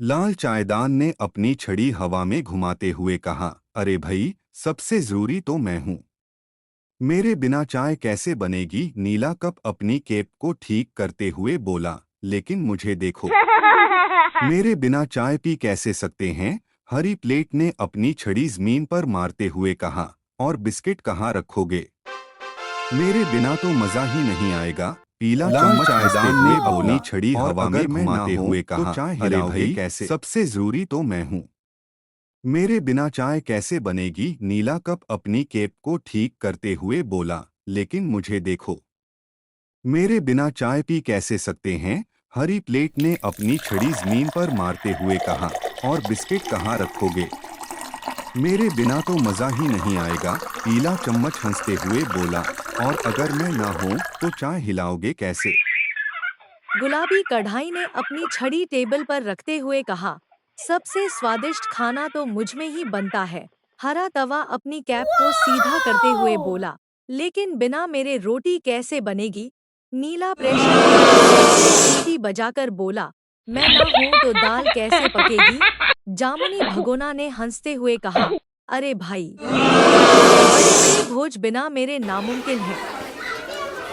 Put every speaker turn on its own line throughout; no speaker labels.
लाल चायदान ने अपनी छड़ी हवा में घुमाते हुए कहा, अरे भाई, सबसे जरूरी तो मैं हूं। मेरे बिना चाय कैसे बनेगी? नीला कप अपनी केप को ठीक करते हुए बोला, लेकिन मुझे देखो। मेरे बिना चाय पी कैसे सकते हैं? हरी प्लेट ने अपनी छड़ी जमीन पर मारते हुए कहा, और बिस्किट कहाँ रखोगे? मेरे बिना तो मजा ही नहीं आएगा। पीला चम्मच चायदान ने अपनी छड़ी हवा में घुमाते हुए कहा, तो चाय हिलाओगे कैसे? सबसे जरूरी तो मैं हूँ। मेरे बिना चाय कैसे बनेगी? नीला कप अपनी केप को ठीक करते हुए बोला, लेकिन मुझे देखो। मेरे बिना चाय पी कैसे सकते हैं? हरी प्लेट ने अपनी छड़ी जमीन पर मारते हुए कहा, और बिस्किट कहाँ रखोगे? मेरे बिना तो मजा ही नहीं आएगा। पीला चम्मच हंसते हुए बोला, और अगर मैं ना हूं तो चाय हिलाओगे कैसे?
गुलाबी कढ़ाई ने अपनी छड़ी टेबल पर रखते हुए कहा, सबसे स्वादिष्ट खाना तो मुझ में ही बनता है। हरा तवा अपनी कैप को सीधा करते हुए बोला, लेकिन बिना मेरे रोटी कैसे बनेगी? नीला प्रेशर कुकर में एक सीटी बजाकर बोला, मैं ना हूं तो दाल कैसे पकेगी? जामुनी भगोना ने हंसते हुए कहा, अरे भाई, बड़े बड़े भोज बिना मेरे नामुमकिन है।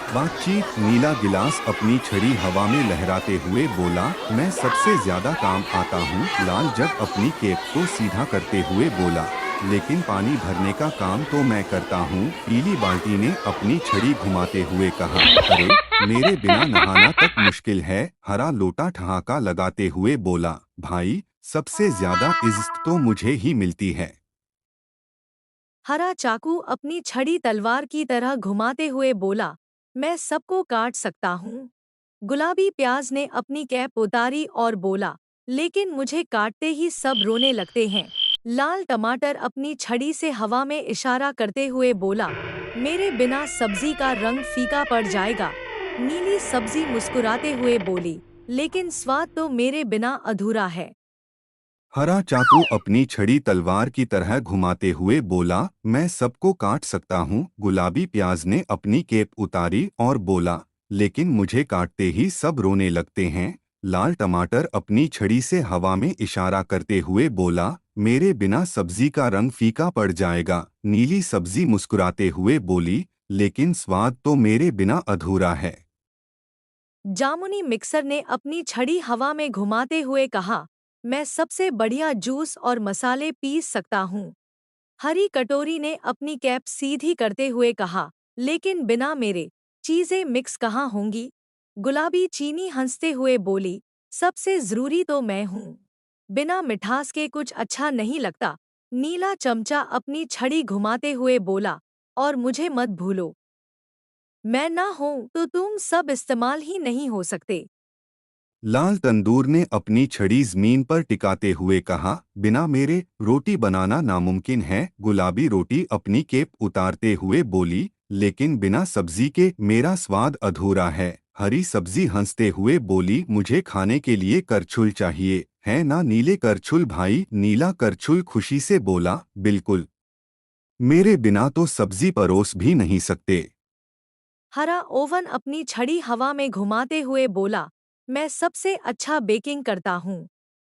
बातचीत। नीला गिलास अपनी छड़ी हवा में लहराते हुए बोला, मैं सबसे ज्यादा काम आता हूँ। लाल जग अपनी केप को सीधा करते हुए बोला, लेकिन पानी भरने का काम तो मैं करता हूँ। पीली बाल्टी ने अपनी छड़ी घुमाते हुए कहा, अरे, मेरे बिना नहाना तक मुश्किल है। हरा लोटा ठहाका लगाते हुए बोला, भाई, सबसे ज्यादा इज्जत तो मुझे ही मिलती है।
हरा चाकू अपनी छड़ी तलवार की तरह घुमाते हुए बोला, मैं सबको काट सकता हूँ। गुलाबी प्याज ने अपनी कैप उतारी और बोला, लेकिन मुझे काटते ही सब रोने लगते हैं। लाल टमाटर अपनी छड़ी से हवा में इशारा करते हुए बोला, मेरे बिना सब्जी का रंग फीका पड़ जाएगा। नीली सब्जी मुस्कुराते हुए बोली, लेकिन स्वाद तो मेरे बिना अधूरा है।
हरा चाकू अपनी छड़ी तलवार की तरह घुमाते हुए बोला, मैं सबको काट सकता हूँ। गुलाबी प्याज ने अपनी केप उतारी और बोला, लेकिन मुझे काटते ही सब रोने लगते हैं। लाल टमाटर अपनी छड़ी से हवा में इशारा करते हुए बोला, मेरे बिना सब्जी का रंग फीका पड़ जाएगा। नीली सब्जी मुस्कुराते हुए बोली, लेकिन स्वाद तो मेरे बिना अधूरा है।
जामुनी मिक्सर ने अपनी छड़ी हवा में घुमाते हुए कहा, मैं सबसे बढ़िया जूस और मसाले पीस सकता हूँ। हरी कटोरी ने अपनी कैप सीधी करते हुए कहा, लेकिन बिना मेरे चीजें मिक्स कहाँ होंगी? गुलाबी चीनी हंसते हुए बोली, सबसे जरूरी तो मैं हूँ। बिना मिठास के कुछ अच्छा नहीं लगता। नीला चमचा अपनी छड़ी घुमाते हुए बोला, और मुझे मत भूलो। मैं ना हूं तो तुम सब इस्तेमाल ही नहीं हो सकते।
लाल तंदूर ने अपनी छड़ी जमीन पर टिकाते हुए कहा, बिना मेरे रोटी बनाना नामुमकिन है। गुलाबी रोटी अपनी केप उतारते हुए बोली, लेकिन बिना सब्जी के मेरा स्वाद अधूरा है। हरी सब्जी हंसते हुए बोली, मुझे खाने के लिए करछुल चाहिए, है ना? नीले करछुल भाई। नीला करछुल खुशी से बोला, बिल्कुल, मेरे बिना तो सब्जी परोस भी नहीं सकते।
हरा ओवन अपनी छड़ी हवा में घुमाते हुए बोला, मैं सबसे अच्छा बेकिंग करता हूँ।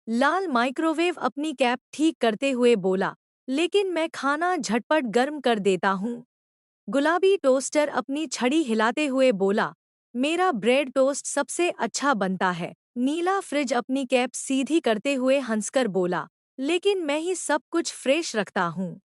लाल माइक्रोवेव अपनी कैप ठीक करते हुए बोला, लेकिन मैं खाना झटपट गर्म कर देता हूँ। गुलाबी टोस्टर अपनी छड़ी हिलाते हुए बोला, मेरा ब्रेड टोस्ट सबसे अच्छा बनता है। नीला फ्रिज अपनी कैप सीधी करते हुए हंसकर बोला, लेकिन मैं ही सब कुछ फ्रेश रखता हूँ।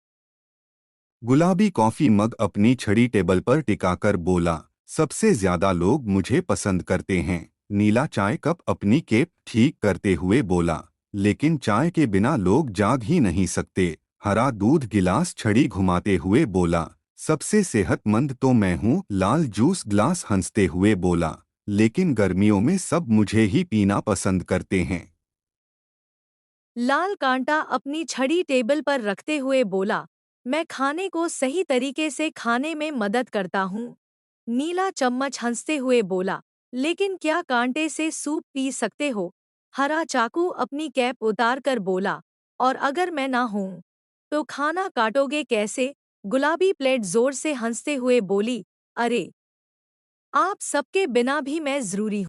गुलाबी कॉफी मग अपनी छड़ी टेबल पर टिकाकर बोला, सबसे ज्यादा लोग मुझे पसंद करते हैं। नीला चाय कप अपनी केप ठीक करते हुए बोला, लेकिन चाय के बिना लोग जाग ही नहीं सकते। हरा दूध गिलास छड़ी घुमाते हुए बोला, सबसे सेहतमंद तो मैं हूँ। लाल जूस ग्लास हंसते हुए बोला, लेकिन गर्मियों में सब मुझे ही पीना पसंद करते हैं।
लाल कांटा अपनी छड़ी टेबल पर रखते हुए बोला, मैं खाने को सही तरीके से खाने में मदद करता हूँ। नीला चम्मच हंसते हुए बोला, लेकिन क्या कांटे से सूप पी सकते हो? हरा चाकू अपनी कैप उतार कर बोला, और अगर मैं ना हूँ तो खाना काटोगे कैसे? गुलाबी प्लेट जोर से हंसते हुए बोली, अरे, आप सबके बिना भी मैं जरूरी हूँ।